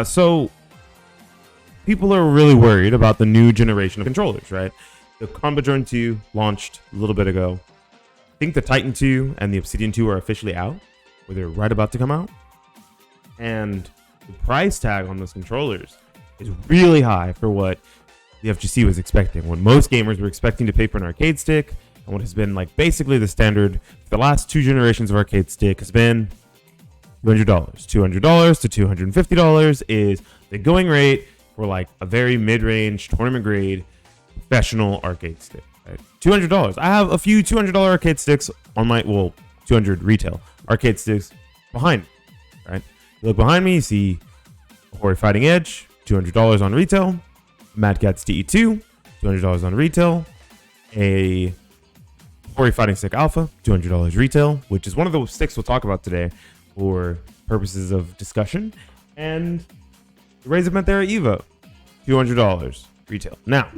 So people are really worried about the new generation of controllers, right? The Combo Drone 2 launched a little bit ago. I think the Titan 2 and the Obsidian 2 are officially out, or they're right about to come out. And the price tag on those controllers is really high for what the FGC was expecting. When most gamers were expecting to pay for an arcade stick, and what has been like basically the standard for the last 2 generations of arcade stick has been $200. $200 to $250 is the going rate for like a very mid-range tournament grade professional arcade stick. Right? $200. I have a few $200 arcade sticks on my 200 retail arcade sticks behind me. Right? You look behind me, you see a Hori Fighting Edge, $200 on retail. Mad Catz DE2, $200 on retail. A Hori Fighting Stick Alpha, $200 retail, which is one of the sticks we'll talk about today for purposes of discussion. And the Razer Panthera Evo, $200 retail. Now,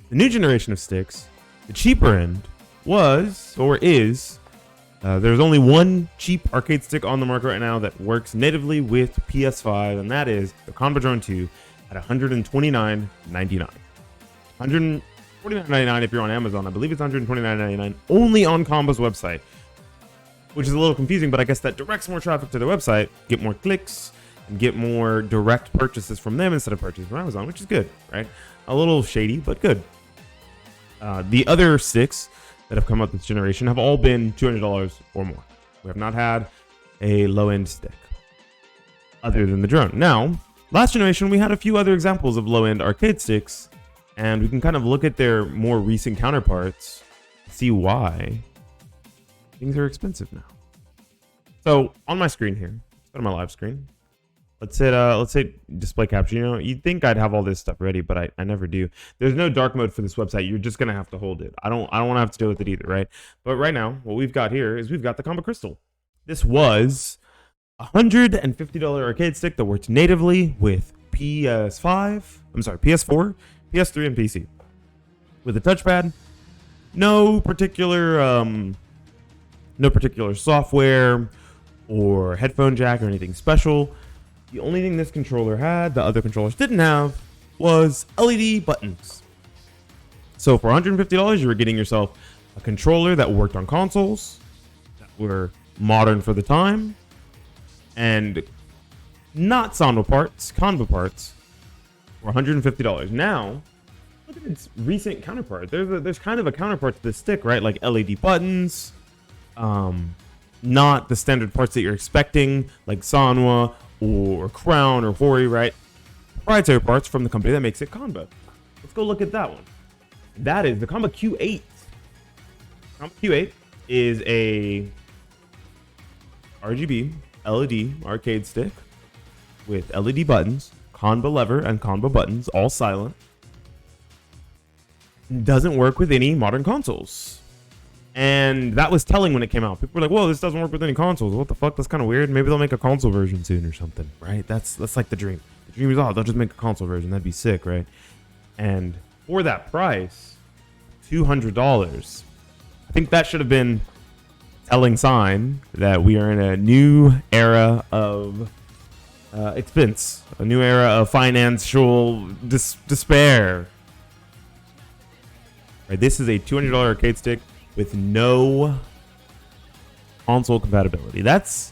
the new generation of sticks, the cheaper end was, or is, there's only one cheap arcade stick on the market right now that works natively with PS5, and that is the Combo Drone 2 at $129.99. $129.99 if you're on Amazon. I believe it's $129.99 only on Combo's website, which is a little confusing, but I guess that directs more traffic to their website, get more clicks, and get more direct purchases from them instead of purchases from Amazon, which is good, right? A little shady, but good. The other sticks that have come out this generation have all been $200 or more. We have not had a low-end stick other than the drone. Now, last generation, we had a few other examples of low-end arcade sticks, and we can kind of look at their more recent counterparts, see why things are expensive now. So on my screen here, let's go to my live screen. Let's hit display capture. You know, you'd think I'd have all this stuff ready, but I never do. There's no dark mode for this website. You're just gonna have to hold it. I don't want to have to deal with it either, right? But right now, what we've got here is we've got the Combo Crystal. This was $150 arcade stick that worked natively with PS4, PS3, and PC. With a touchpad, no particular software or headphone jack or anything special. The only thing this controller had, the other controllers didn't have, was LED buttons. So for $150, you were getting yourself a controller that worked on consoles that were modern for the time, and not combo parts for $150. Now, look at its recent counterpart. There's kind of a counterpart to this stick, right? Like LED buttons, not the standard parts that you're expecting, like Sanwa or Crown or Hori, right? Proprietary parts from the company that makes it Combo. Let's go look at that one. That is the Combo Q8. Combo Q8 is a RGB LED arcade stick with LED buttons, combo lever, and combo buttons, all silent. Doesn't work with any modern consoles. And that was telling when it came out. People were like, whoa, this doesn't work with any consoles. What the fuck? That's kind of weird. Maybe they'll make a console version soon or something, right? That's like the dream. The dream is, oh, they'll just make a console version. That'd be sick, right? And for that price, $200, I think that should have been a telling sign that we are in a new era of expense, a new era of financial despair. Right, this is a $200 arcade stick with no console compatibility. That's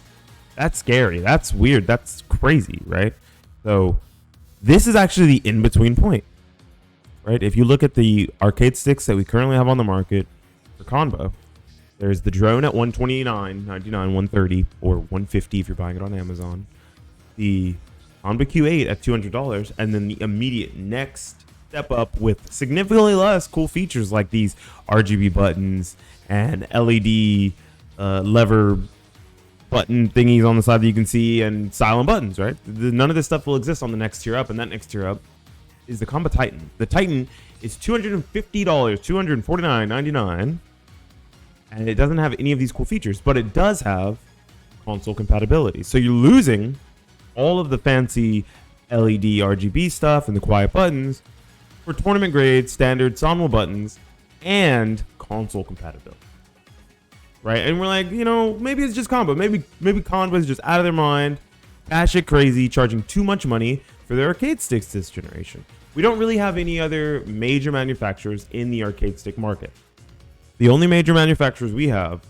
scary. That's weird. That's crazy, right? So this is actually the in-between point, right? If you look at the arcade sticks that we currently have on the market for Combo, there's the drone at $129.99, $130, or $150 if you're buying it on Amazon. The Combo Q8 at $200, and then the immediate next step up with significantly less cool features like these RGB buttons and LED lever button thingies on the side that you can see, and silent buttons, right? None of this stuff will exist on the next tier up, and that next tier up is the Combo Titan. The Titan is $250, $249.99, and it doesn't have any of these cool features, but it does have console compatibility. So you're losing all of the fancy LED RGB stuff and the quiet buttons for tournament grade standard Sanwa buttons and console compatibility, right? And we're like, you know, maybe it's just Combo. Maybe Combo is just out of their mind, batshit crazy, charging too much money for their arcade sticks this generation. We don't really have any other major manufacturers in the arcade stick market. The only major manufacturers we have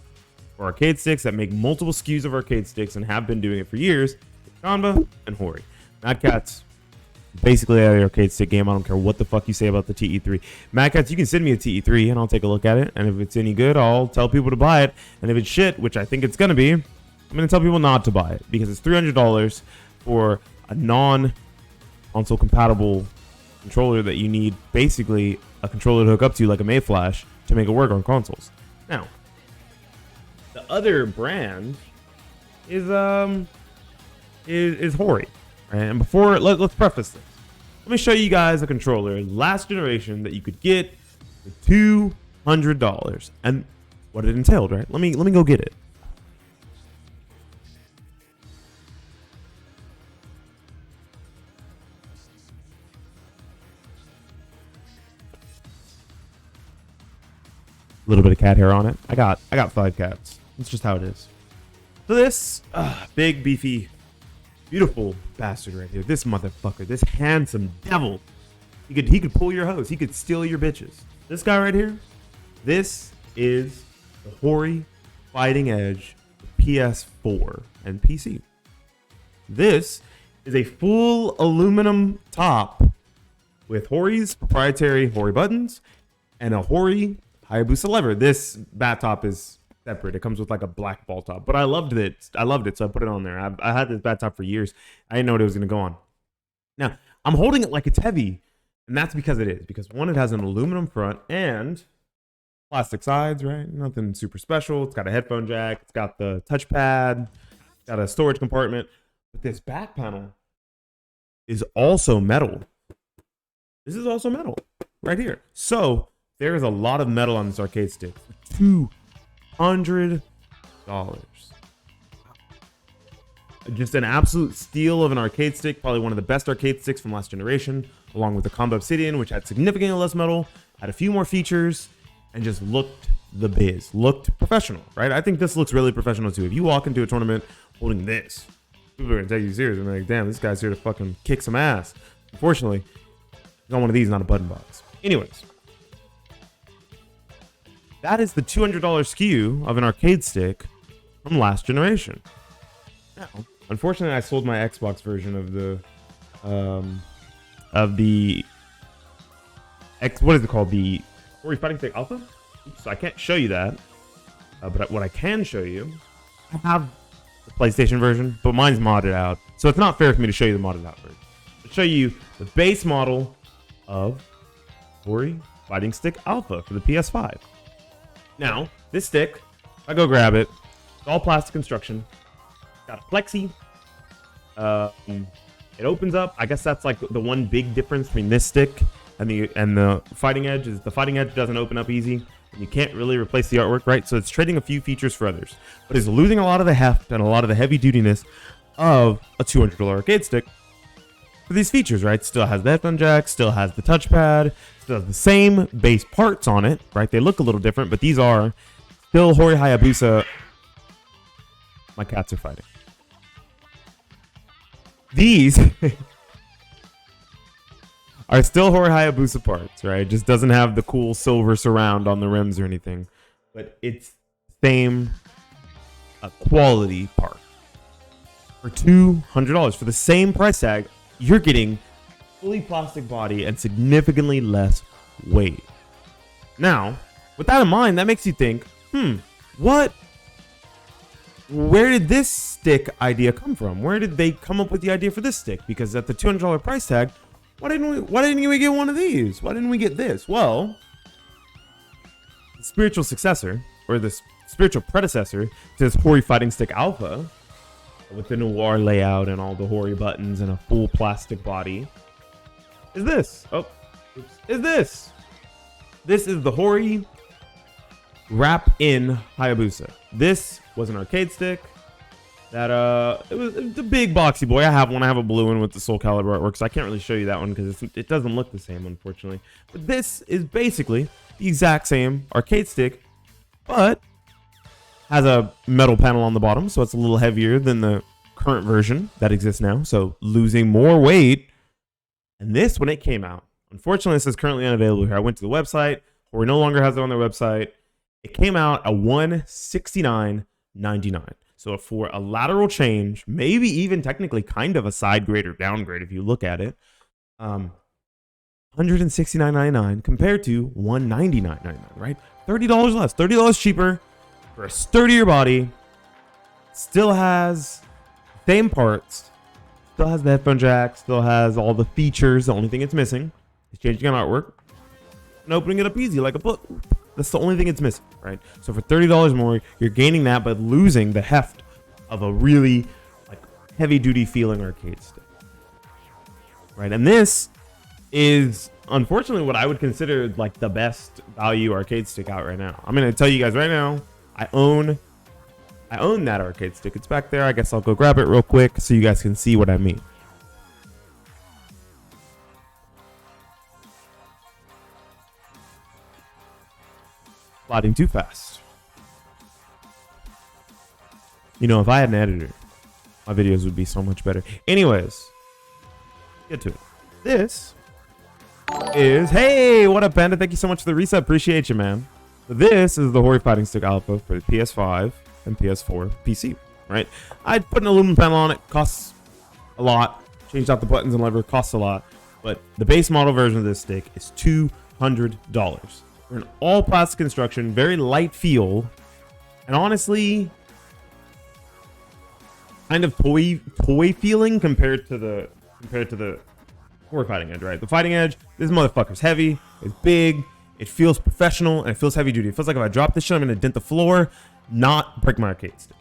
for arcade sticks that make multiple SKUs of arcade sticks and have been doing it for years is Ganba and Hori. Mad Catz, basically out of the arcade stick game. I don't care what the fuck you say about the TE3. Mad Catz, you can send me a TE3 and I'll take a look at it. And if it's any good, I'll tell people to buy it. And if it's shit, which I think it's going to be, I'm going to tell people not to buy it because it's $300 for a non-console compatible controller that you need basically a controller to hook up to like a Mayflash to make it work on consoles. Now, the other brand is Hori. Right? And before, let's preface this. Let me show you guys a controller last generation that you could get for $200 and what it entailed. Right? Let me go get it. A little bit of cat hair on it. I got 5 cats. That's just how it is. So this big, beefy, beautiful bastard right here. This motherfucker. This handsome devil. He could pull your hose. He could steal your bitches. This guy right here. This is the Hori Fighting Edge PS4 and PC. This is a full aluminum top with Hori's proprietary Hori buttons and a Hori Hayabusa lever. This bat top is separate. It comes with like a black ball top, but I loved it, so I put it on there. I had this bat top for years. I didn't know what it was going to go on. Now, I'm holding it like it's heavy, and that's because it is. Because one, it has an aluminum front and plastic sides, right? Nothing super special. It's got a headphone jack. It's got the touchpad. It's got a storage compartment. But this back panel is also metal. This is also metal right here. So there is a lot of metal on this arcade stick. $200. Just an absolute steal of an arcade stick. Probably one of the best arcade sticks from last generation, along with the Combo Obsidian, which had significantly less metal, had a few more features, and just looked the biz. Looked professional, right? I think this looks really professional too. If you walk into a tournament holding this, people are going to take you serious. And like, damn, this guy's here to fucking kick some ass. Unfortunately, he's on one of these, not a button box. Anyways. That is the $200 SKU of an arcade stick from last generation. Now, unfortunately, I sold my Xbox version of the what is it called? The Hori Fighting Stick Alpha. Oops, so I can't show you that. But what I can show you, I have the PlayStation version, but mine's modded out, so it's not fair for me to show you the modded out version. I'll show you the base model of Hori Fighting Stick Alpha for the PS5. Now, this stick, if I go grab it, it's all plastic construction. Got a plexi. It opens up. I guess that's like the one big difference between this stick and the Fighting Edge is the Fighting Edge doesn't open up easy. And you can't really replace the artwork, right? So it's trading a few features for others, but it's losing a lot of the heft and a lot of the heavy dutiness of a $200 arcade stick. For these features, right? Still has the headphone jack, still has the touchpad, still has the same base parts on it, right? They look a little different, but these are still Hori Hayabusa. My cats are fighting. These are still Hori Hayabusa parts, right? It just doesn't have the cool silver surround on the rims or anything, but it's same quality part. For $200 for the same price tag, you're getting fully plastic body and significantly less weight. Now, with that in mind, that makes you think, where did this stick idea come from? Where did they come up with the idea for this stick? Because at the $200 price tag, why didn't we get one of these? Why didn't we get this? Well, the spiritual successor, or the spiritual predecessor to this Hori Fighting Stick Alpha, with the noir layout and all the Hori buttons and a full plastic body, is this. This is the Hori Wrap-In Hayabusa. This was an arcade stick that it was a big boxy boy. I have one. I have a blue one with the Soul Calibur artwork, so I can't really show you that one because it doesn't look the same, unfortunately. But this is basically the exact same arcade stick, but has a metal panel on the bottom, so it's a little heavier than the current version that exists now, so losing more weight. And this, when it came out, unfortunately, this is currently unavailable here. I went to the website, or no longer has it on their website. It came out at $169.99. So for a lateral change, maybe even technically kind of a side grade or downgrade if you look at it, $169.99 compared to $199.99, right? $30 less, $30 cheaper for a sturdier body. Still has same parts, still has the headphone jack, still has all the features. The only thing it's missing is changing an artwork and opening it up easy like a book. That's the only thing it's missing, right? So for $30 more, you're gaining that, but losing the heft of a really like heavy-duty feeling arcade stick, right? And this is unfortunately what I would consider like the best value arcade stick out right now. I'm gonna tell you guys right now, I own that arcade stick. It's back there. I guess I'll go grab it real quick so you guys can see what I mean. Sliding too fast. You know, if I had an editor, my videos would be so much better. Anyways, get to it. This is, hey, what up, Panda? Thank you so much for the reset. Appreciate you, man. This is the Hori Fighting Stick Alpha for the PS5 and PS4 PC, right? I'd put an aluminum panel on it. Costs a lot. Changed out the buttons and lever. Costs a lot. But the base model version of this stick is $200. For an all plastic construction, very light feel, and honestly, kind of toy feeling compared to the Hori Fighting Edge, right? The Fighting Edge, this motherfucker's heavy, it's big, it feels professional, and it feels heavy duty. It feels like if I drop this shit, I'm gonna dent the floor, not break my arcade stick.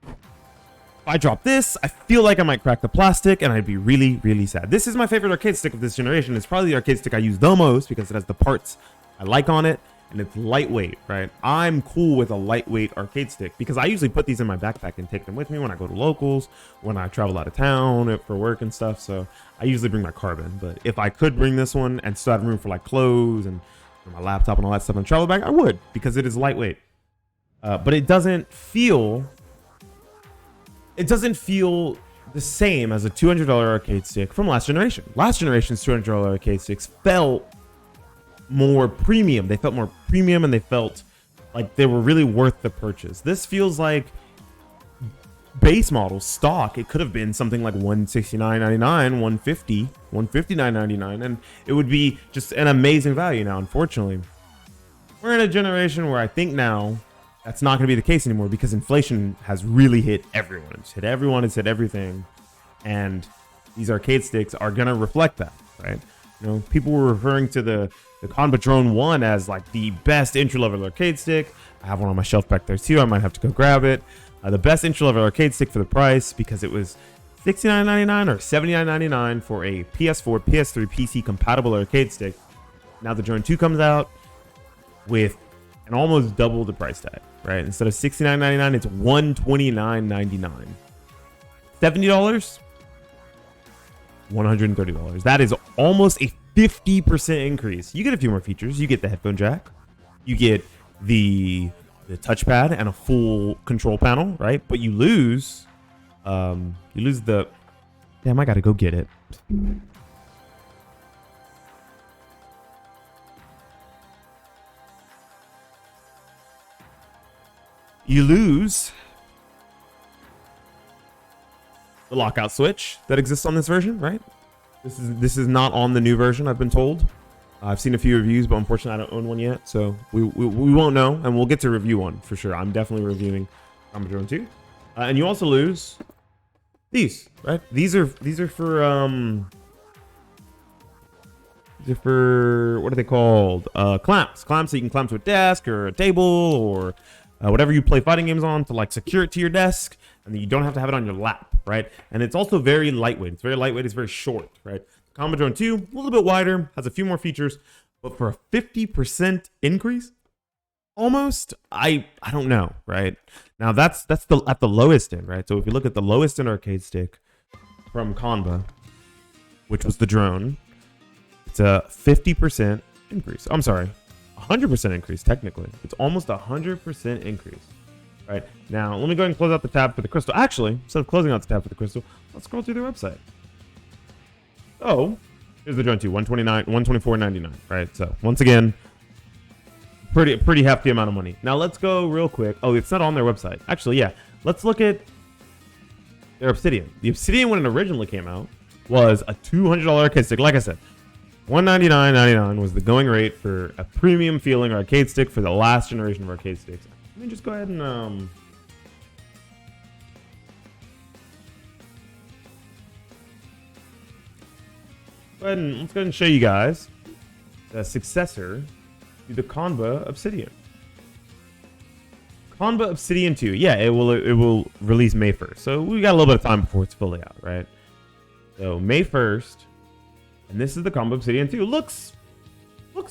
If I drop this, I feel like I might crack the plastic, and I'd be really, really sad. This is my favorite arcade stick of this generation. It's probably the arcade stick I use the most because it has the parts I like on it, and it's lightweight, right? I'm cool with a lightweight arcade stick because I usually put these in my backpack and take them with me when I go to locals, when I travel out of town for work and stuff. So I usually bring my Carbon, but if I could bring this one and still have room for like clothes and my laptop and all that stuff in the travel bag, I would, because it is lightweight. But it doesn't feel the same as a $200 arcade stick from last generation. Last generation's $200 arcade sticks felt more premium. They felt more premium, and they felt like they were really worth the purchase. This feels like base model stock. It could have been something like $169.99, $150, $159.99, and it would be just an amazing value. Now, unfortunately, we're in a generation where I think now that's not going to be the case anymore because inflation has really hit everyone. It's hit everyone. It's hit everything, and these arcade sticks are going to reflect that, right? You know, people were referring to the Conbatron 1 as like the best entry-level arcade stick. I have one on my shelf back there too. I might have to go grab it. The best entry-level arcade stick for the price because it was $69.99 or $79.99 for a PS4, PS3, PC compatible arcade stick. Now the Drone 2 comes out with an almost double the price tag, right? Instead of $69.99, it's $129.99. $70, $130. That is almost a 50% increase. You get a few more features. You get the headphone jack. You get the touchpad and a full control panel, right? But you lose the, damn, I gotta go get it. You lose the lockout switch that exists on this version, right? This is not on the new version, I've been told. I've seen a few reviews, but unfortunately I don't own one yet, so we won't know, and we'll get to review one for sure. I'm definitely reviewing Drone 2. And you also lose these, right? These are for what are they called? Clamps that you can clamp to a desk or a table or whatever you play fighting games on to like secure it to your desk, and then you don't have to have it on your lap, right? And it's also very lightweight. It's very lightweight. It's very short, right? Drone 2, a little bit wider, has a few more features, but for a 50% increase, almost, I don't know, right? Now that's at the lowest end, right? So if you look at the lowest end arcade stick from Conba, which was the Drone, it's a 50% increase. I'm sorry, 100% increase technically. It's almost 100% increase. Right now, let me go ahead and close out the tab for the crystal. Actually, instead of closing out the tab for the crystal, let's scroll through their website. Oh, here's the Drone 2, 124.99. Right. So once again, pretty hefty amount of money. Now let's go real quick. Oh, it's not on their website. Actually, yeah. Let's look at their Obsidian. The Obsidian, when it originally came out, was a $200 arcade stick. Like I said, $199.99 was the going rate for a premium feeling arcade stick for the last generation of arcade sticks. Let me just go ahead and let's go ahead and show you guys the successor to the Conva Obsidian. Conva Obsidian 2. Yeah, it will release May 1st. So we got a little bit of time before it's fully out, right? So May 1st, and this is the Conva Obsidian 2. Looks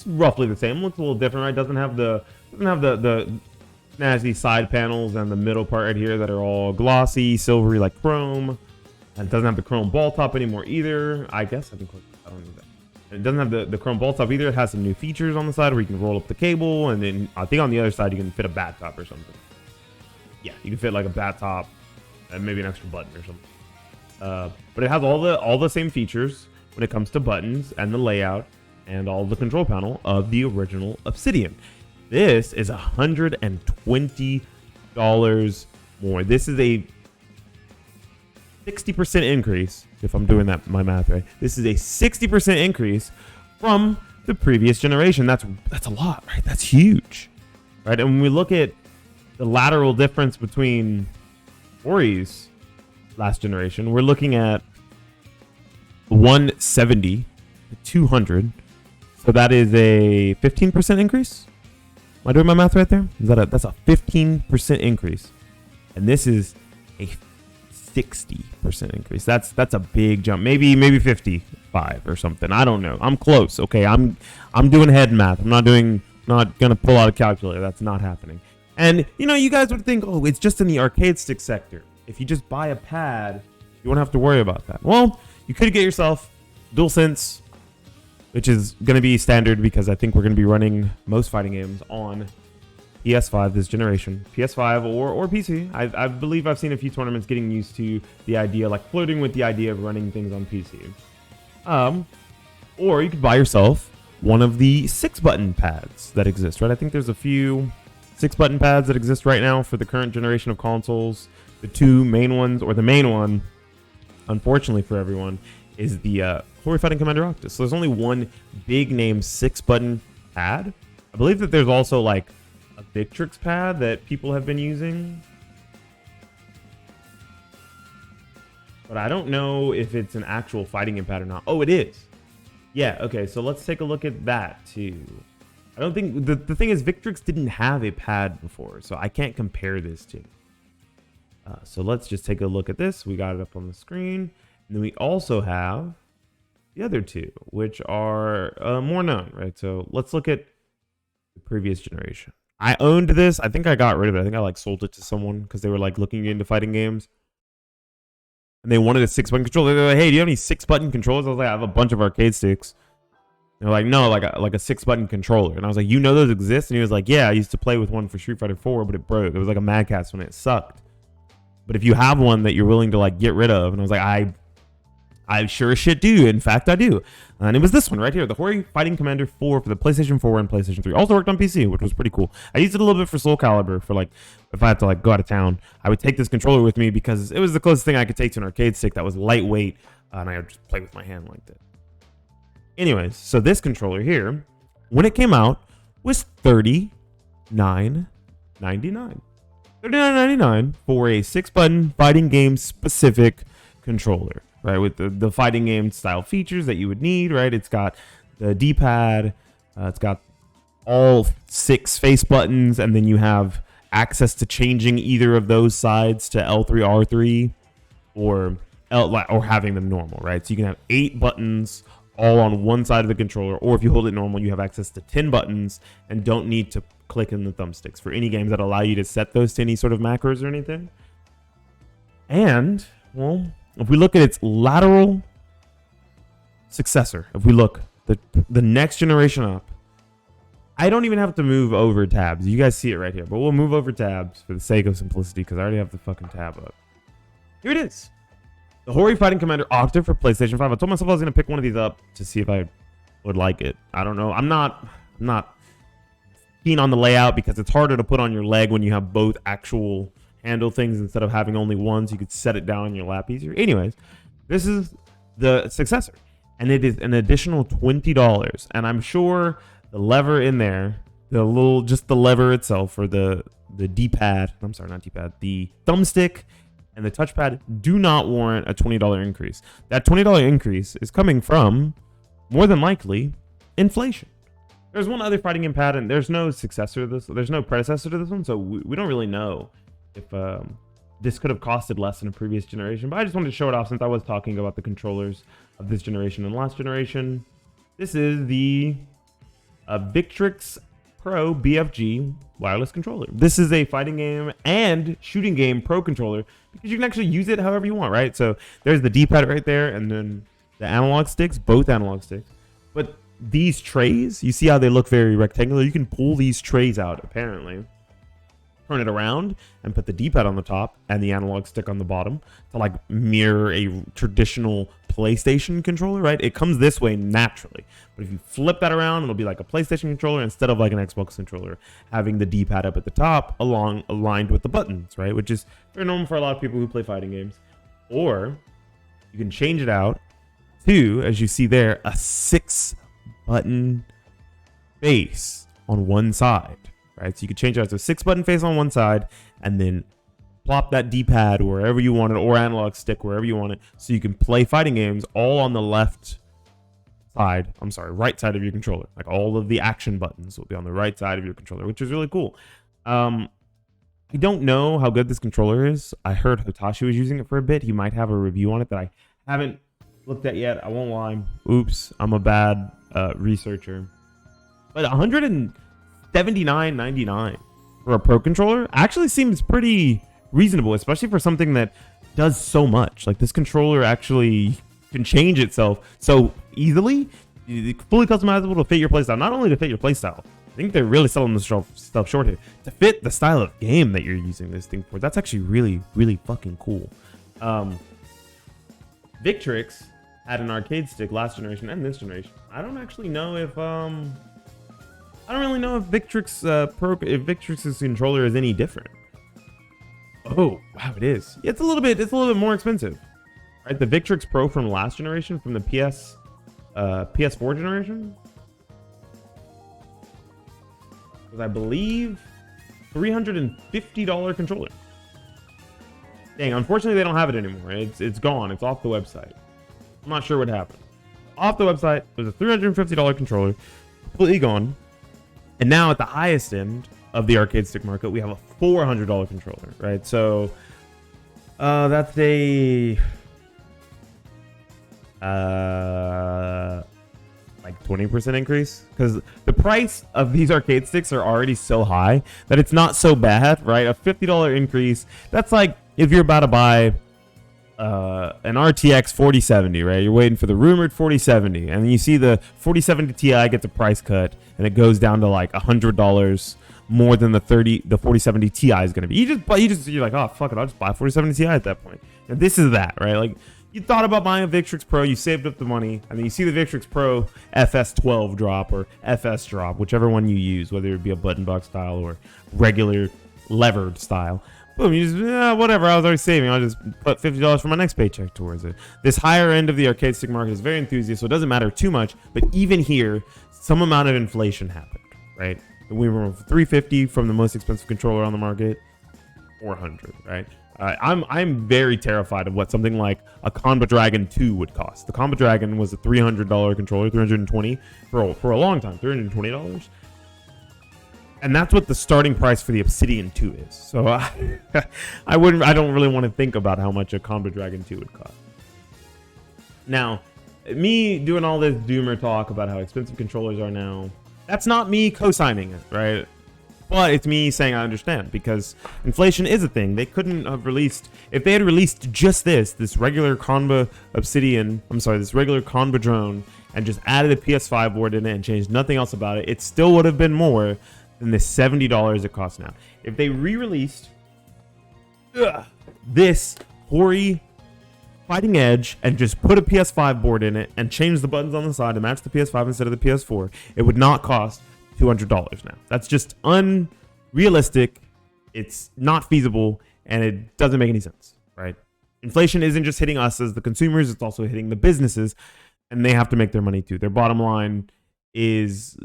roughly the same. Looks a little different, right? Doesn't have the snazzy side panels and the middle part right here that are all glossy, silvery like chrome. And it doesn't have the chrome ball top anymore either. I guess I can click. I don't need that. And it doesn't have the chrome ball top either. It has some new features on the side where you can roll up the cable, and then I think on the other side you can fit a bat top or something. Yeah, you can fit like a bat top and maybe an extra button or something. But it has all the same features when it comes to buttons and the layout and all the control panel of the original Obsidian. This is $120 more. This is a 60% increase, if I'm doing my math right. This is a 60% increase from the previous generation. That's a lot, right? That's huge, right? And when we look at the lateral difference between Ori's last generation, we're looking at 170 to 200. So that is a 15% increase. Am I doing my math right there? That's a 15% increase, and this is a 60% increase. That's a big jump. Maybe 55 or something. I don't know. I'm close. Okay, I'm doing head math. I'm not gonna pull out a calculator. That's not happening. And you guys would think, oh, it's just in the arcade stick sector. If you just buy a pad, you won't have to worry about that. Well, you could get yourself DualSense, which is going to be standard because I think we're going to be running most fighting games on PS5 this generation. PS5 or PC. I believe I've seen a few tournaments getting used to the idea, like flirting with the idea of running things on PC. Or you could buy yourself one of the 6-button pads that exist, right? I think there's a few 6-button pads that exist right now for the current generation of consoles. The two main ones, or the main one, unfortunately for everyone, is the Glory Fighting Commander Octus. So there's only one big name 6-button pad. I believe that there's also like a Victrix pad that people have been using, but I don't know if it's an actual fighting game pad or not. Oh, it is. Yeah, okay, so let's take a look at that too. I don't think the thing is Victrix didn't have a pad before, so I can't compare this to. So let's just take a look at this. We got it up on the screen. And then we also have the other two, which are more known, right? So let's look at the previous generation. I owned this. I think I got rid of it. I think I like sold it to someone because they were like looking into fighting games. And they wanted a 6-button controller. They're like, hey, do you have any 6-button controllers? I was like, I have a bunch of arcade sticks. They're like, no, like a 6-button controller. And I was like, you know those exist? And he was like, yeah, I used to play with one for Street Fighter 4, but it broke. It was like a Mad Catz when it sucked. But if you have one that you're willing to like get rid of, and I was like, I sure as shit do. In fact, I do. And it was this one right here, the Glory Fighting Commander 4 for the PlayStation 4 and PlayStation 3. Also worked on PC, which was pretty cool. I used it a little bit for Soul Calibur for like, if I had to like go out of town, I would take this controller with me because it was the closest thing I could take to an arcade stick that was lightweight, and I would just play with my hand like that. Anyways, so this controller here, when it came out, was $39.99. $39.99 for a 6-button fighting game specific controller, right? With the fighting game style features that you would need, right? It's got the D-pad, it's got all 6 face buttons, and then you have access to changing either of those sides to L3, R3, or having them normal, right? So you can have 8 buttons all on one side of the controller, or if you hold it normal, you have access to 10 buttons and don't need to click in the thumbsticks for any games that allow you to set those to any sort of macros or anything. And, well, if we look at its lateral successor, if we look the next generation up, I don't even have to move over tabs. You guys see it right here, but we'll move over tabs for the sake of simplicity because I already have the fucking tab up. Here it is. The Hori Fighting Commander Octave for PlayStation 5. I told myself I was going to pick one of these up to see if I would like it. I don't know. I'm not keen on the layout because it's harder to put on your leg when you have both actual handle things instead of having only one, so you could set it down in your lap easier. Anyways, this is the successor, and it is an additional $20. And I'm sure the lever in there, just the lever itself, or the D-pad, I'm sorry, not D-pad, the thumbstick and the touchpad do not warrant a $20 increase. That $20 increase is coming from, more than likely, inflation. There's one other fighting game pad, and there's no successor to this. There's no predecessor to this one, so we don't really know if this could have costed less in a previous generation. But I just wanted to show it off since I was talking about the controllers of this generation and last generation. This is the Victrix Pro BFG wireless controller. This is a fighting game and shooting game pro controller because you can actually use it however you want, right? So there's the D-pad right there, and then the analog sticks, both analog sticks. But these trays, you see how they look very rectangular? You can pull these trays out, apparently, turn it around, and put the D-pad on the top and the analog stick on the bottom to like mirror a traditional PlayStation controller, right? It comes this way naturally, but if you flip that around, it'll be like a PlayStation controller instead of like an Xbox controller, having the D-pad up at the top aligned with the buttons, right? Which is very normal for a lot of people who play fighting games. Or you can change it out to, as you see there, a 6-button face on one side, right? So you can change it out to a 6-button face on one side and then plop that D-pad wherever you want it, or analog stick wherever you want it, so you can play fighting games all on the right side of your controller. Like all of the action buttons will be on the right side of your controller, which is really cool. I don't know how good this controller is. I heard Hitachi was using it for a bit. He might have a review on it that I haven't looked at yet. I won't lie. Oops, I'm a bad researcher. But $179.99 for a pro controller actually seems pretty reasonable, especially for something that does so much. Like, this controller actually can change itself so easily, fully customizable to fit your playstyle. Not only to fit your playstyle, I think they're really selling this stuff short here, to fit the style of game that you're using this thing for. That's actually really, really fucking cool. Victrix had an arcade stick last generation and this generation. I don't actually know if I don't really know if Victrix's controller is any different. Oh wow, it is. It's a little bit more expensive, right? The Victrix Pro from last generation, from the PS4 generation, was, I believe, $350 controller. Dang, unfortunately they don't have it anymore. It's gone. It's off the website. I'm not sure what happened. Off the website, it was a $350 controller, completely gone. And now at the highest end of the arcade stick market, we have a $400 controller, right? So that's a like 20% increase, because the price of these arcade sticks are already so high that it's not so bad, right? A $50 increase, that's like if you're about to buy an RTX 4070, right? You're waiting for the rumored 4070, and then you see the 4070 Ti gets a price cut, and it goes down to like $100 more than the 4070 Ti is going to be. You're like, oh fuck it, I'll just buy 4070 Ti at that point. And this is that, right? Like, you thought about buying a Victrix Pro, you saved up the money, and then you see the Victrix Pro FS12 drop or FS drop, whichever one you use, whether it be a button box style or regular levered style. Boom, you just, whatever, I was already saving. I'll just put $50 for my next paycheck towards it. This higher end of the arcade stick market is very enthusiast, so it doesn't matter too much. But even here, some amount of inflation happened, right? We were from $350 from the most expensive controller on the market, $400, right? I'm very terrified of what something like a Combat Dragon 2 would cost. The Combat Dragon was a $300 controller, $320 for a long time, $320. And that's what the starting price for the Obsidian 2 is. So I don't really want to think about how much a Combat Dragon 2 would cost. Now, me doing all this doomer talk about how expensive controllers are now, that's not me co-signing it, right? But it's me saying I understand, because inflation is a thing. They couldn't have released, if they had released just this regular Conba Obsidian, this regular Conba drone, and just added a PS5 board in it and changed nothing else about it, it still would have been more than the $70 it costs now. If they re-released this hoary Fighting Edge and just put a PS5 board in it and change the buttons on the side to match the PS5 instead of the PS4, it would not cost $200 now. That's just unrealistic. It's not feasible, and it doesn't make any sense, right? Inflation isn't just hitting us as the consumers, it's also hitting the businesses, and they have to make their money too. Their bottom line is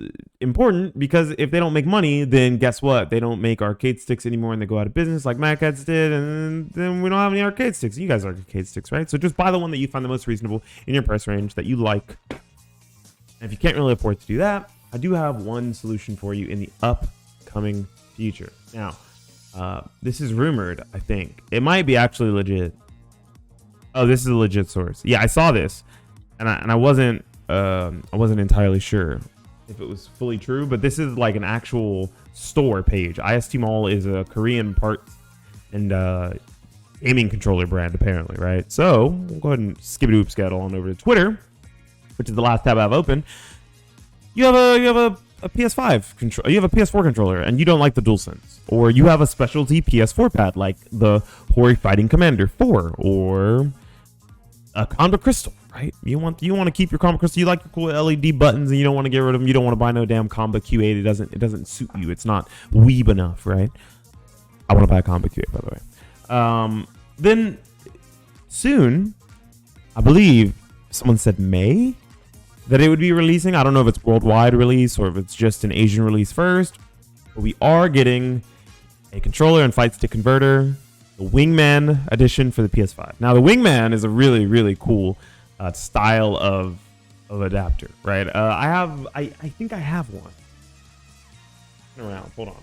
important, because if they don't make money, then guess what? They don't make arcade sticks anymore, and they go out of business like Mad Catz did, and then we don't have any arcade sticks. You guys are arcade sticks, right? So just buy the one that you find the most reasonable in your price range that you like. And if you can't really afford to do that, I do have one solution for you in the upcoming future. Now, this is rumored, I think. It might be actually legit. Oh, this is a legit source. Yeah, I saw this, and I wasn't entirely sure if it was fully true, but this is like an actual store page. IST Mall is a Korean parts and gaming controller brand, apparently, right? So we'll go ahead and skip-a-doop-scaddle on over to Twitter, which is the last tab I've opened. You have a PS5 control, you have a PS4 controller, and you don't like the DualSense, or you have a specialty PS4 pad like the Hori Fighting Commander 4 or a Conda Crystal, right? You want to keep your Comba Crystal. You like your cool LED buttons, and you don't want to get rid of them. You don't want to buy no damn Comba Q8. It doesn't suit you. It's not weeb enough, right? I want to buy a Comba Q8, by the way. Then soon, I believe someone said May, that it would be releasing. I don't know if it's worldwide release or if it's just an Asian release first, but we are getting a controller and fight stick converter, the Wingman edition for the PS5. Now, the Wingman is a really, really cool style of adapter, right? I think I have one around. Hold on.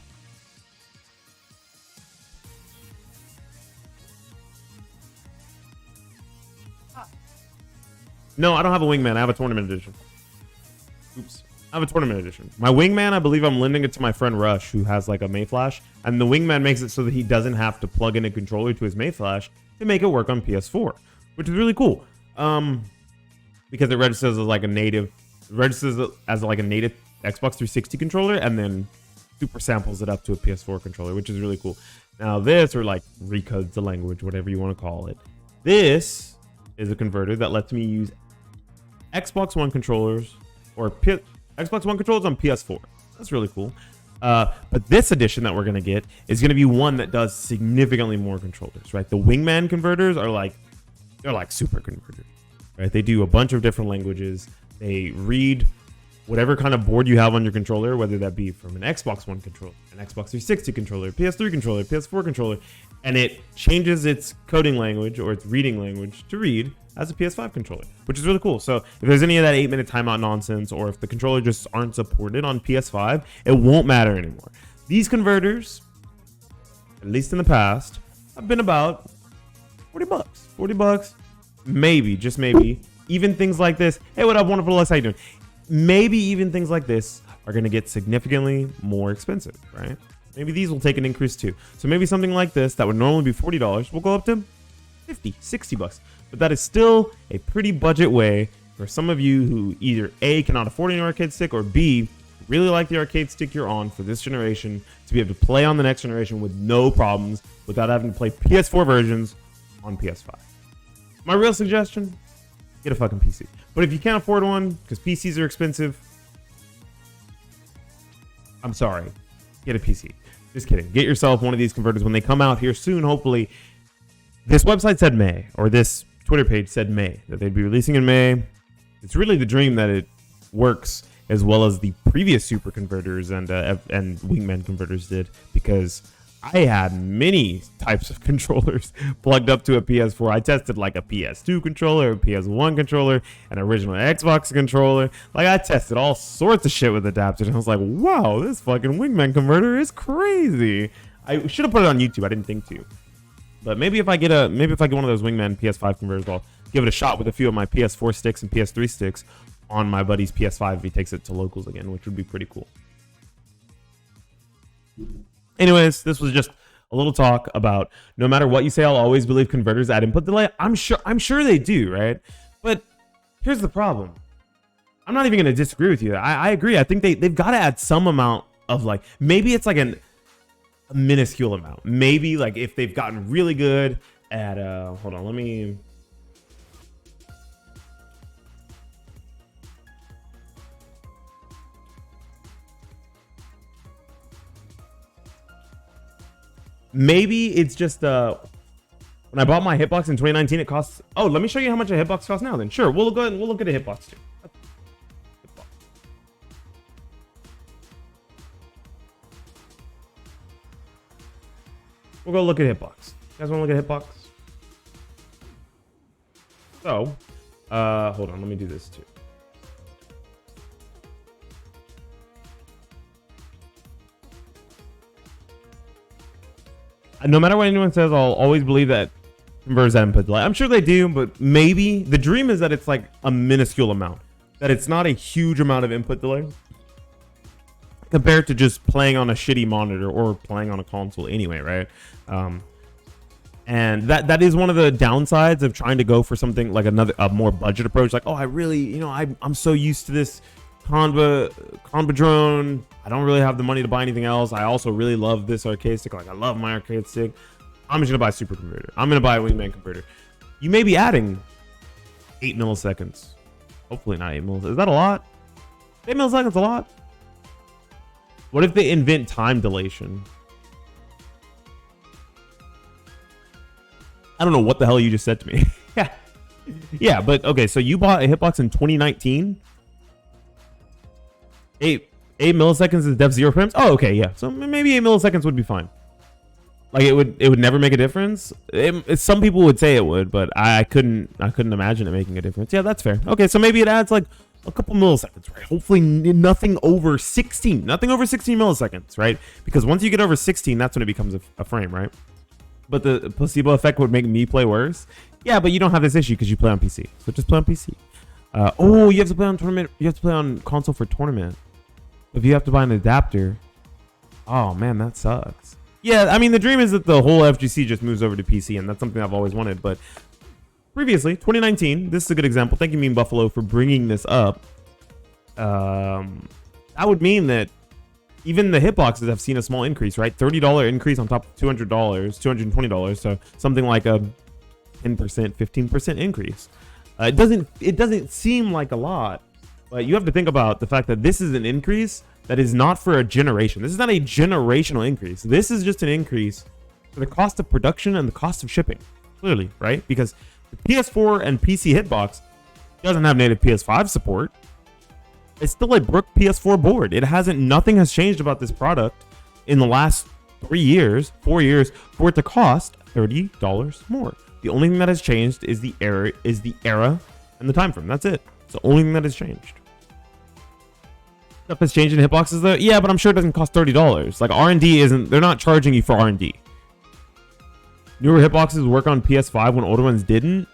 No, I don't have a Wingman. I have a tournament edition. Oops. I have a tournament edition. My Wingman, I believe I'm lending it to my friend Rush, who has like a Mayflash. And the Wingman makes it so that he doesn't have to plug in a controller to his Mayflash to make it work on PS4, which is really cool. Because it registers as like a native, native Xbox 360 controller, and then super samples it up to a PS4 controller, which is really cool. Now this, or like recodes the language, whatever you want to call it. This is a converter that lets me use Xbox One controllers or Xbox One controllers on PS4. That's really cool. But this edition that we're going to get is going to be one that does significantly more controllers, right? The Wingman converters are they're like super converters, right? They do a bunch of different languages. They read whatever kind of board you have on your controller, whether that be from an Xbox One controller, an Xbox 360 controller, PS3 controller, PS4 controller, and it changes its coding language or its reading language to read as a PS5 controller, which is really cool. So if there's any of that 8-minute timeout nonsense, or if the controller just aren't supported on PS5, it won't matter anymore. These converters, at least in the past, have been about 40 bucks. 40 bucks, maybe, just maybe. Even things like this. Hey, what up, wonderful Les? How you doing? Maybe even things like this are going to get significantly more expensive, right? Maybe these will take an increase too. So maybe something like this that would normally be $40 will go up to 50, 60 bucks. But that is still a pretty budget way for some of you who either A, cannot afford an arcade stick, or B, really like the arcade stick you're on for this generation to be able to play on the next generation with no problems without having to play PS4 versions on PS5. My real suggestion, get a fucking PC. But if you can't afford one, because PCs are expensive, I'm sorry, get a PC. Just kidding. Get yourself one of these converters when they come out here soon, hopefully. This website said May, or this Twitter page said May, that they'd be releasing in May. It's really the dream that it works as well as the previous super converters and Wingman converters did, because I had many types of controllers plugged up to a PS4. I tested like a PS2 controller, a PS1 controller, an original Xbox controller. Like, I tested all sorts of shit with adapters, and I was like, wow, this fucking Wingman converter is crazy. I should have put it on YouTube. I didn't think to. But maybe if I get one of those Wingman PS5 converters, I'll give it a shot with a few of my PS4 sticks and PS3 sticks on my buddy's PS5 if he takes it to locals again, which would be pretty cool. Anyways, this was just a little talk about no matter what you say, I'll always believe converters add input delay. I'm sure they do, right? But here's the problem. I'm not even going to disagree with you. I agree. I think they've got to add some amount of like, maybe it's like a minuscule amount. Maybe like if they've gotten really good at, hold on, let me. Maybe it's just when I bought my hitbox in 2019, it costs. Oh, let me show you how much a hitbox costs now. Then sure, we'll go ahead and we'll look at a hitbox too. We'll go look at hitbox. You guys want to look at hitbox? So, hold on, let me do this too. No matter what anyone says, I'll always believe that converters that input delay. I'm sure they do, but maybe the dream is that it's like a minuscule amount, that it's not a huge amount of input delay compared to just playing on a shitty monitor or playing on a console anyway, right? And that is one of the downsides of trying to go for something like a more budget approach. Like, oh, I really, I'm so used to this Conva drone. I don't really have the money to buy anything else. I also really love this arcade stick. Like, I love my arcade stick. I'm just gonna buy a super converter. I'm gonna buy a wingman converter. You may be adding 8 milliseconds. Hopefully not 8 milliseconds. Is that a lot? 8 milliseconds a lot? What if they invent time dilation? I don't know what the hell you just said to me. Yeah. Yeah, but okay, so you bought a hitbox in 2019. 8 milliseconds is depth 0 frames. Oh, okay, yeah. So maybe 8 milliseconds would be fine. Like it would never make a difference. Some people would say it would, but I couldn't imagine it making a difference. Yeah, that's fair. Okay, so maybe it adds like a couple milliseconds, right? Hopefully nothing over 16. Nothing over 16 milliseconds, right? Because once you get over 16, that's when it becomes a frame, right? But the placebo effect would make me play worse. Yeah, but you don't have this issue because you play on PC. So just play on PC. Oh, you have to play on tournament. You have to play on console for tournament. If you have to buy an adapter, oh man, that sucks. Yeah, I mean, the dream is that the whole FGC just moves over to PC, and that's something I've always wanted. But previously, 2019, this is a good example. Thank you, Mean Buffalo, for bringing this up. That would mean that even the hitboxes have seen a small increase, right? $30 increase on top of $200, $220. So something like a 10%, 15% increase. It doesn't seem like a lot, but you have to think about the fact that this is an increase that is not for a generation. This is not a generational increase. This is just an increase for the cost of production and the cost of shipping. Clearly, right? Because the PS4 and PC hitbox doesn't have native PS5 support. It's still a Brook PS4 board. Nothing has changed about this product in the last 4 years for it to cost $30 more. The only thing that has changed is the era and the time frame. That's it. It's the only thing that has changed. Stuff has changed in hitboxes though. Yeah, but I'm sure it doesn't cost $30. Like R&D isn't, they're not charging you for R&D. Newer hitboxes work on PS5 when older ones didn't.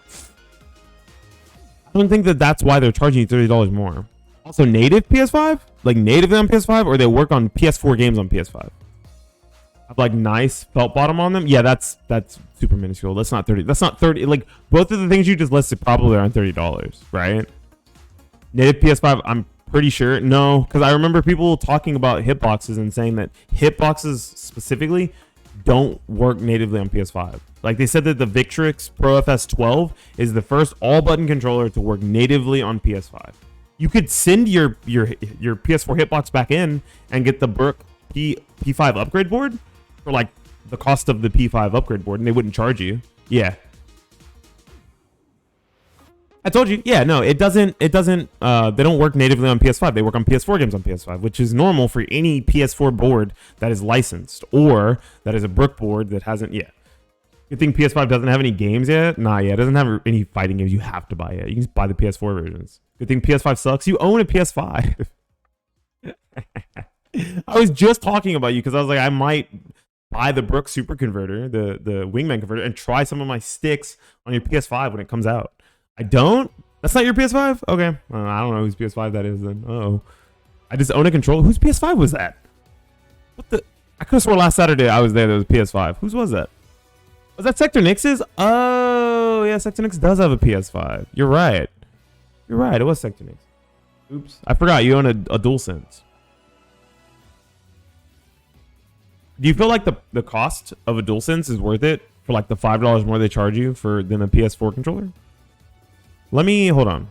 I don't think that's why they're charging you $30 more. Also, native PS5, like natively on PS5, or they work on PS4 games on PS5. Have like nice felt bottom on them. Yeah, that's super minuscule. That's not 30. That's not 30. Like both of the things you just listed probably around $30, right? Native PS5, I'm pretty sure. No, because I remember people talking about hitboxes and saying that hitboxes specifically don't work natively on PS5. Like they said that the Victrix Pro FS 12 is the first all-button controller to work natively on PS5. You could send your PS4 hitbox back in and get the Brook P5 upgrade board for like the cost of the P5 upgrade board, and they wouldn't charge you. Yeah. I told you. Yeah, no, it doesn't, they don't work natively on PS5. They work on PS4 games on PS5, which is normal for any PS4 board that is licensed or that is a Brook board that hasn't yet. You think PS5 doesn't have any games yet? Nah, yeah, it doesn't have any fighting games you have to buy it. You can just buy the PS4 versions. Good thing PS5 sucks. You own a PS5. I was just talking about you because I was like, I might buy the Brook Super Converter, the Wingman Converter, and try some of my sticks on your PS5 when it comes out. I don't? That's not your PS5? Okay. I don't know whose PS5 that is then. Uh-oh. I just own a controller. Whose PS5 was that? What the? I could have sworn last Saturday I was there. There was PS5. Whose was that? Was that Sector Nix's? Oh, yeah. Sector Nix does have a PS5. You're right. You're right. It was Sector Nix. Oops. I forgot you own a DualSense. Do you feel like the cost of a DualSense is worth it for like the $5 more they charge you than a PS4 controller? Hold on.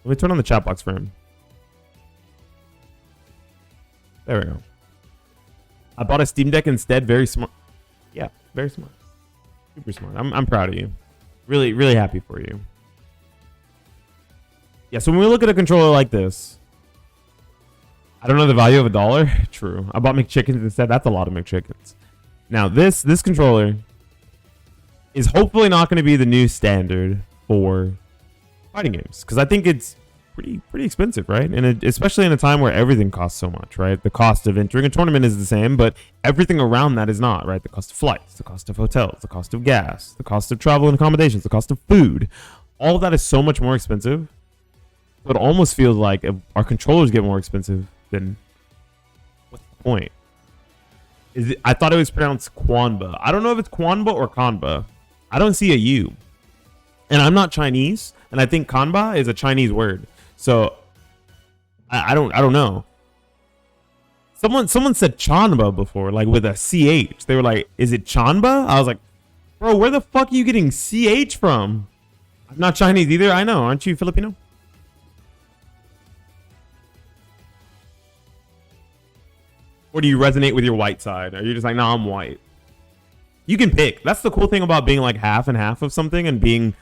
Let me turn on the chat box for him. There we go. I bought a Steam Deck instead. Very smart. Yeah, very smart. Super smart. I'm proud of you. Really, really happy for you. Yeah, so when we look at a controller like this, I don't know the value of $1. True. I bought McChickens instead. That's a lot of McChickens. Now, this controller is hopefully not going to be the new standard for fighting games, because I think it's pretty expensive, right? And especially in a time where everything costs so much, right? The cost of entering a tournament is the same, but everything around that is not, right? The cost of flights, the cost of hotels, the cost of gas, the cost of travel and accommodations, the cost of food. All of that is so much more expensive. So it almost feels like if our controllers get more expensive, then what's the point? I thought it was pronounced Quanba. I don't know if it's Quanba or Kanba. I don't see a U. And I'm not Chinese, and I think Kanba is a Chinese word. So I don't know. Someone said Chanba before, like with a CH. They were like, is it Chanba? I was like, bro, where the fuck are you getting CH from? I'm not Chinese either. I know. Aren't you Filipino? Or do you resonate with your white side? Are you just like, no, I'm white? You can pick. That's the cool thing about being like half and half of something and being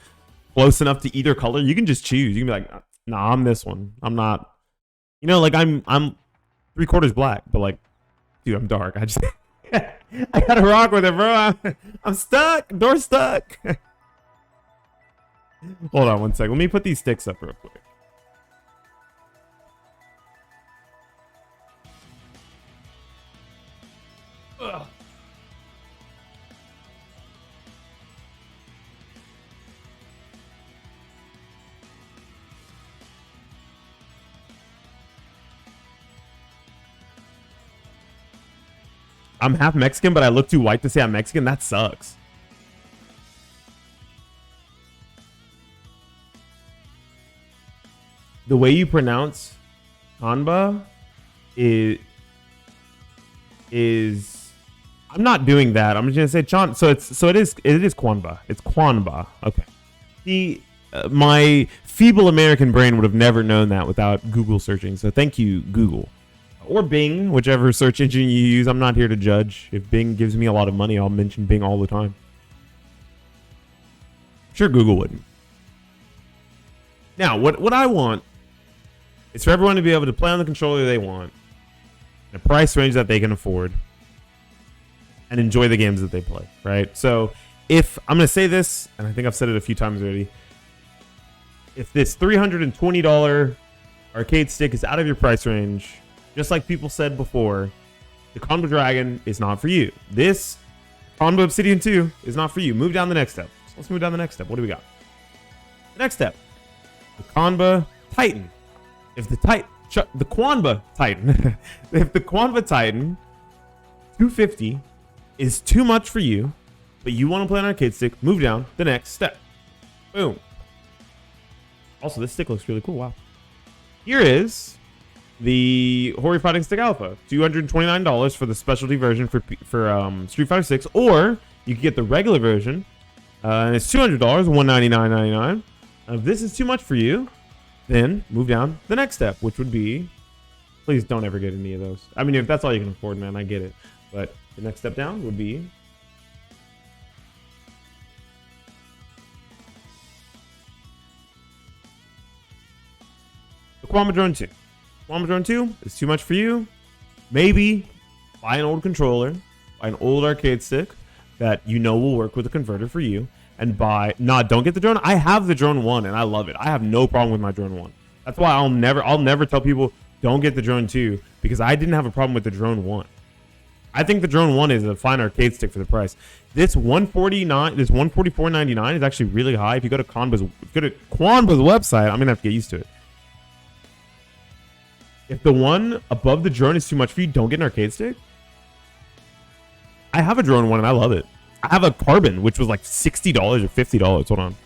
close enough to either color. You can just choose. You can be like, nah, I'm this one. I'm not. You know, like I'm 3/4 black, but like, dude, I'm dark. I just I gotta rock with it, bro. I'm stuck. Door stuck. Hold on one sec. Let me put these sticks up real quick. Ugh. I'm half Mexican, but I look too white to say I'm Mexican. That sucks. The way you pronounce Kanba is I'm not doing that. I'm just gonna say Chan. So it is Kwanba. It's Kwanba. Okay. My feeble American brain would have never known that without Google searching. So thank you, Google. Or Bing, whichever search engine you use. I'm not here to judge. If Bing gives me a lot of money, I'll mention Bing all the time. Sure, Google wouldn't. Now, what I want is for everyone to be able to play on the controller they want, in a price range that they can afford, and enjoy the games that they play, right? So, if I'm going to say this, and I think I've said it a few times already, if this $320 arcade stick is out of your price range, just like people said before, the Convo Dragon is not for you. This Convo Obsidian 2 is not for you. Move down the next step. So let's move down the next step. What do we got? The next step, the Conva Titan. If the Quanba Titan, if the Quanba Titan 250 is too much for you, but you want to play an arcade stick, move down the next step. Boom. Also, this stick looks really cool. Wow. Here is the Hori Fighting Stick Alpha, $229 for the specialty version for Street Fighter 6, or you can get the regular version, and it's $200, $199.99. If this is too much for you, then move down the next step, which would be, please don't ever get any of those. I mean, if that's all you can afford, man, I get it. But the next step down would be the Quanba Drone 2. Quanba Drone 2 is too much for you. Maybe buy an old controller, buy an old arcade stick that you know will work with a converter for you, and don't get the drone. I have the drone 1 and I love it. I have no problem with my drone 1. That's why I'll never tell people don't get the drone 2, because I didn't have a problem with the drone 1. I think the drone 1 is a fine arcade stick for the price. This $144.99 is actually really high. If you go to Quanba's website, I'm gonna have to get used to it. If the one above the drone is too much for you, don't get an arcade stick. I have a drone one and I love it. I have a carbon, which was like $60 or $50. Hold on.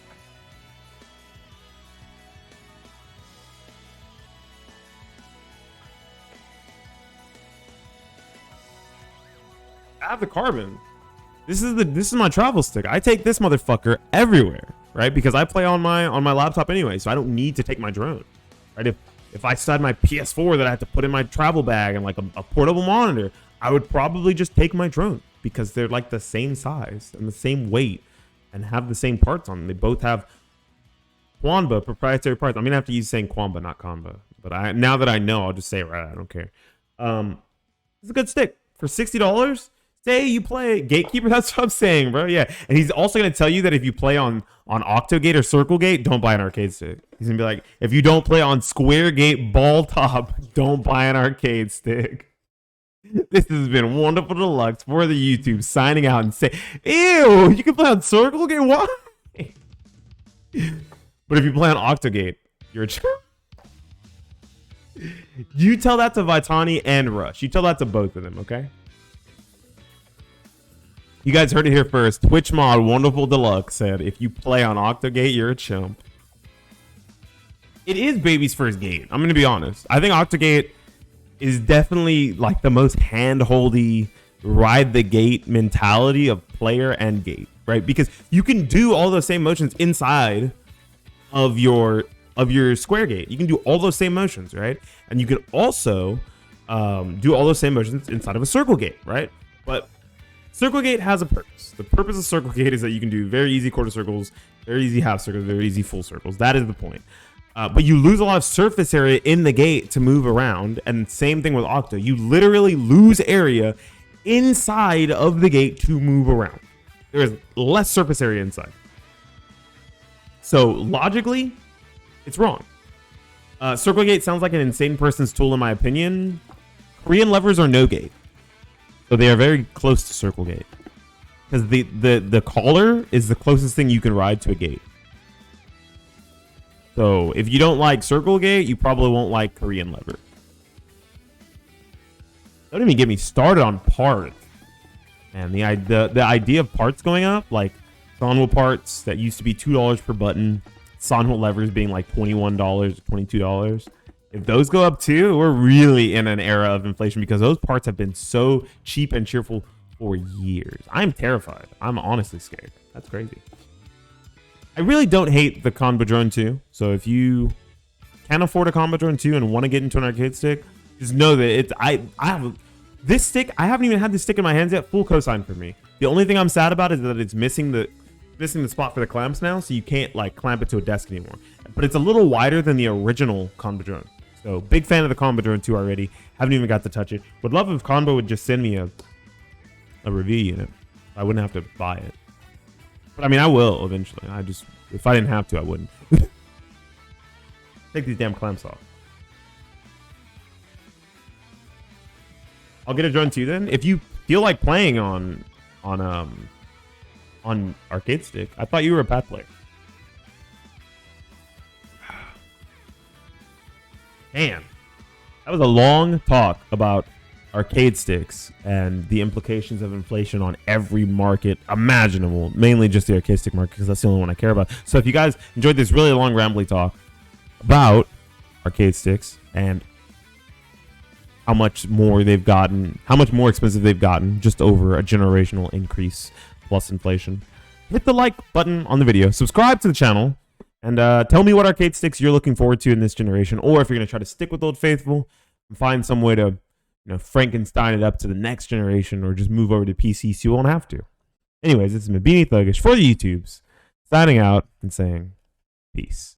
I have the carbon. This is my travel stick. I take this motherfucker everywhere, right? Because I play on my laptop anyway, so I don't need to take my drone. Right? If I still had my PS4 that I had to put in my travel bag and like a portable monitor, I would probably just take my drone because they're like the same size and the same weight and have the same parts on them. They both have Quamba proprietary parts. I'm gonna have to use saying Quamba, not Conba. But now that I know, I'll just say it right. I don't care. It's a good stick for $60. Say you play Gatekeeper, that's what I'm saying, bro. Yeah, and he's also gonna tell you that if you play on Octogate or Circlegate, don't buy an arcade stick. He's gonna be like, if you don't play on Squaregate Ball Top, don't buy an arcade stick. This has been Wonderful Deluxe for the YouTube signing out and say, ew, you can play on Circlegate. Why? But if you play on Octogate, you're a champ. You tell that to Vitani and Rush. You tell that to both of them, okay? You guys heard it here first. Twitch mod Wonderful Deluxe said, if you play on Octogate, you're a chump. It is baby's first gate. I'm going to be honest. I think Octogate is definitely like the most hand-holdy, ride the gate mentality of player and gate, right? Because you can do all those same motions inside of your square gate. You can do all those same motions, right? And you can also do all those same motions inside of a circle gate, right? But circle gate has a purpose. The purpose of circle gate is that you can do very easy quarter circles, very easy half circles, very easy full circles. That is the point. But you lose a lot of surface area in the gate to move around. And same thing with Octo. You literally lose area inside of the gate to move around. There is less surface area inside. So logically, it's wrong. Circle gate sounds like an insane person's tool in my opinion. Korean levers are no gate. So they are very close to circle gate. Because the collar is the closest thing you can ride to a gate. So if you don't like circle gate, you probably won't like Korean lever. Don't even get me started on parts. And the idea of parts going up, like Sonwell parts that used to be $2 per button, Sonwell levers being like $21 or $22. If those go up too, we're really in an era of inflation because those parts have been so cheap and cheerful for years. I'm terrified. I'm honestly scared. That's crazy. I really don't hate the Combo Drone 2. So if you can afford a Combo Drone 2 and want to get into an arcade stick, just know that it's I have this stick. I haven't even had this stick in my hands yet. Full cosign for me. The only thing I'm sad about is that it's missing the spot for the clamps now, so you can't like clamp it to a desk anymore. But it's a little wider than the original Combo Drone. So big fan of the Combo Drone 2 already. Haven't even got to touch it. Would love if Combo would just send me a review unit. I wouldn't have to buy it. But I mean, I will eventually. If I didn't have to, I wouldn't. Take these damn clamps off. I'll get a drone too then. If you feel like playing on arcade stick, I thought you were a path player. Damn. That was a long talk about arcade sticks and the implications of inflation on every market imaginable, mainly just the arcade stick market because that's the only one I care about. So if you guys enjoyed this really long rambly talk about arcade sticks and how much more they've gotten, how much more expensive they've gotten just over a generational increase plus inflation, hit the like button on the video, subscribe to the channel, and tell me what arcade sticks you're looking forward to in this generation, or if you're going to try to stick with Old Faithful and find some way to Frankenstein it up to the next generation, or just move over to PC so you won't have to. Anyways, this has been Beanie Thuggish for the YouTubes, signing out and saying peace.